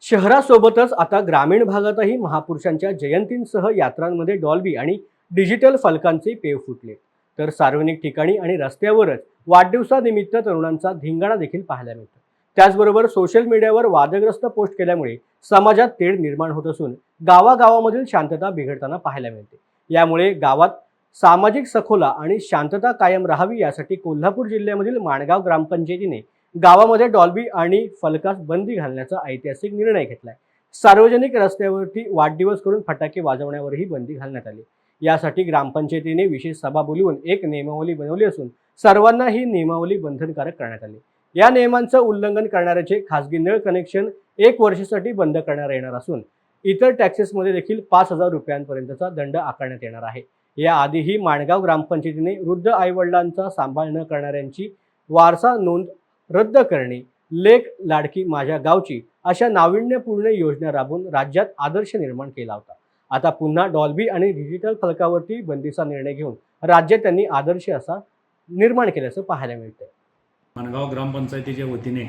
शहरासोबतच आता ग्रामीण भागातही महापुरुषांच्या जयंतींसह यात्रांमध्ये डॉल्बी आणि डिजिटल फलकांचे पेव फुटले. तर सार्वजनिक ठिकाणी आणि रस्त्यावरच वाढदिवसानिमित्त तरुणांचा धिंगाणा देखील पाहायला मिळतो. त्याचबरोबर सोशल मीडियावर वादग्रस्त पोस्ट केल्यामुळे समाजात तेढ निर्माण होत असून गावागावामधील शांतता बिघडताना पाहायला मिळते. यामुळे गावात सामाजिक सखोला आणि शांतता कायम राहावी यासाठी कोल्हापूर जिल्ह्यामधील माणगाव ग्रामपंचायतीने गावामध्ये डॉल्बी आणि फलकास बंदी घालण्याचा ऐतिहासिक निर्णय घेतलाय. सार्वजनिक रस्त्यावरती वाढदिवस करून फटाके वाजवण्यावरही बंदी घालण्यात आली. यासाठी ग्रामपंचायतीने विशेष सभा बोलवून एक नियमावली बनवली असून सर्वांना ही नियमावली बंधनकारक करण्यात आली. या नियमांचं उल्लंघन करणाऱ्याचे खासगी नळ कनेक्शन 1 वर्षासाठी बंद करण्यात येणार असून इतर टॅक्सेसमध्ये देखील 5,000 रुपयांपर्यंतचा दंड आकारण्यात येणार आहे. याआधीही माणगाव ग्रामपंचायतीने वृद्ध आईवडिलांचा सांभाळ न करणाऱ्यांची वारसा नोंद रद्द करणे, लेक लाडकी माझ्या गावची अशा नाविन्यपूर्ण योजना राबवून राज्यात आदर्श निर्माण केला होता. आता पुन्हा डॉल्बी आणि डिजिटल फलकावरती बंदीचा निर्णय घेऊन राज्यात त्यांनी आदर्श असा निर्माण केल्याचं पाहायला मिळतंय. माणगाव ग्रामपंचायतीच्या वतीने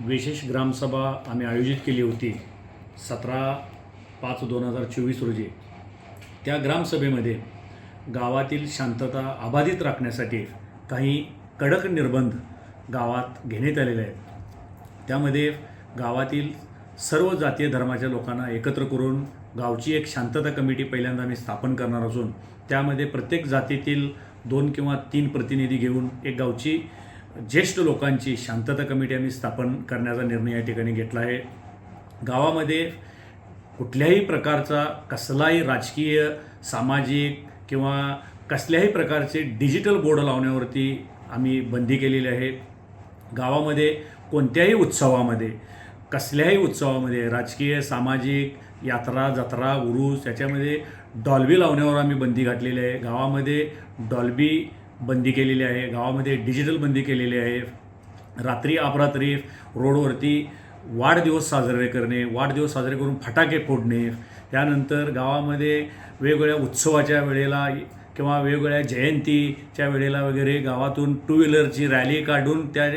विशेष ग्रामसभा आम्ही आयोजित केली होती 17/5/2024 रोजी. त्या ग्रामसभेमध्ये गावातील शांतता अबाधित राखण्यासाठी काही कडक निर्बंध गावात घेण्यात आलेले आहेत. त्यामध्ये गावातील सर्व जातीय धर्माच्या लोकांना एकत्र करून गावची एक शांतता कमिटी पहिल्यांदा आम्ही स्थापन करणार असून त्यामध्ये प्रत्येक जातीतील 2 किंवा 3 प्रतिनिधी घेऊन एक गावची ज्येष्ठ लोकांची शांतता कमिटी आम्ही स्थापन करण्याचा निर्णय या ठिकाणी घेतला आहे. गावामध्ये कुठल्याही प्रकारचा कसलाही राजकीय, सामाजिक किंवा कसल्याही प्रकारचे डिजिटल बोर्ड लावण्यावरती आम्ही बंदी केलेली आहे. गावामध्ये कोणत्याही उत्सवामध्ये, कसल्याही उत्सवामध्ये राजकीय, सामाजिक, यात्रा, जत्रा, उरूस याच्यामध्ये डॉल्बी लावण्यावर आम्ही बंदी घातलेली आहे. गावामध्ये डॉल्बी बंदी केलेली आहे. गावामध्ये डिजिटल बंदी केलेली आहे. रात्री अपरात्री रोडवरती वाढदिवस साजरे करणे, वाढदिवस साजरे करून फटाके फोडणे, त्यानंतर गावामध्ये वेगवेगळ्या उत्सवाच्या वेळेला किंवा वेगवेगळ्या जयंतीच्या वेळेला वगैरे गावातून 2 व्हीलरची रॅली काढून त्या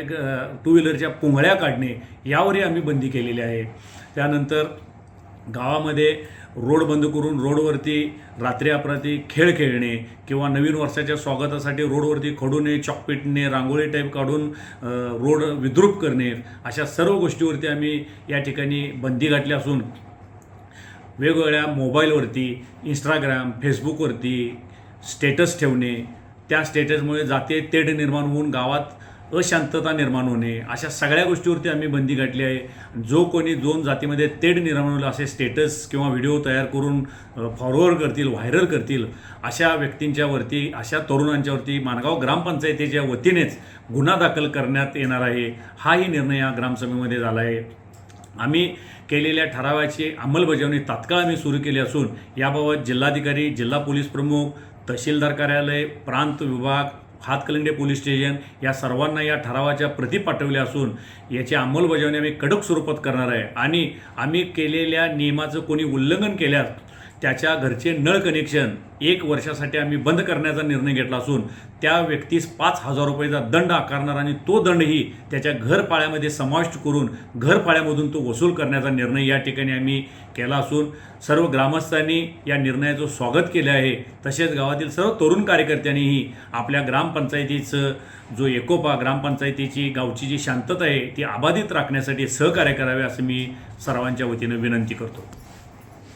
2 व्हीलरच्या पुंगळ्या काढणे यावरही आम्ही बंदी केलेली आहे. त्यानंतर गावामध्ये रोड बंद करून रोडवरती रात्री अपरात्री खेळ खेळणे किंवा नवीन वर्षाच्या स्वागतासाठी रोडवरती खडूने, चॉकपीटने, रांगोळी टाईप काढून रोड विद्रूप करणे अशा सर्व गोष्टीवरती आम्ही या ठिकाणी बंदी घातली असून वेगवेगळ्या मोबाईलवरती, इंस्टाग्राम, फेसबुकवरती स्टेटस ठेवणे, त्या स्टेटसमुळे जातीय तेढ निर्माण होऊन गावात अशांतता निर्माण होणे अशा सगळ्या गोष्टीवरती आम्ही बंदी घातली आहे. जो कोणी 2 जातीमध्ये तेढ निर्माण होईल असे स्टेटस किंवा व्हिडिओ तयार करून फॉरवर्ड करतील, व्हायरल करतील अशा व्यक्तींच्यावरती, अशा तरुणांच्यावरती माणगाव ग्रामपंचायतीच्या वतीनेच गुन्हा दाखल करण्यात येणार आहे. हाही निर्णय या ग्रामसभेमध्ये झाला आहे. आम्ही केलेल्या ठरावाची अंमलबजावणी तात्काळ आम्ही सुरू केली असून याबाबत जिल्हाधिकारी, जिल्हा पोलीस प्रमुख, तहसीलदार कार्यालय, प्रांत विभाग, हातकलंडे पोलीस स्टेशन या सर्वांना या ठरावाच्या प्रती पाठवल्या असून याची अंमलबजावणी आम्ही कडक स्वरूपात करणार आहे. आणि आम्ही केलेल्या नियमाचं कोणी उल्लंघन केल्यास त्याच्या घरचे नळ कनेक्शन 1 वर्षासाठी आम्ही बंद करण्याचा निर्णय घेतला असून त्या व्यक्तीस 5,000 रुपयाचा दंड आकारणार आणि तो दंडही त्याच्या घरपाळ्यामध्ये समाविष्ट करून घरपाळ्यामधून तो वसूल करण्याचा निर्णय या ठिकाणी आम्ही केला असून सर्व ग्रामस्थांनी या निर्णयाचं स्वागत केले आहे. तसेच गावातील सर्व तरुण कार्यकर्त्यांनीही आपल्या ग्रामपंचायतीचं जो एकोपा, ग्रामपंचायतीची गावची जी शांतता आहे ती अबाधित राखण्यासाठी सहकार्य करावे असं मी सर्वांच्या वतीनं विनंती करतो.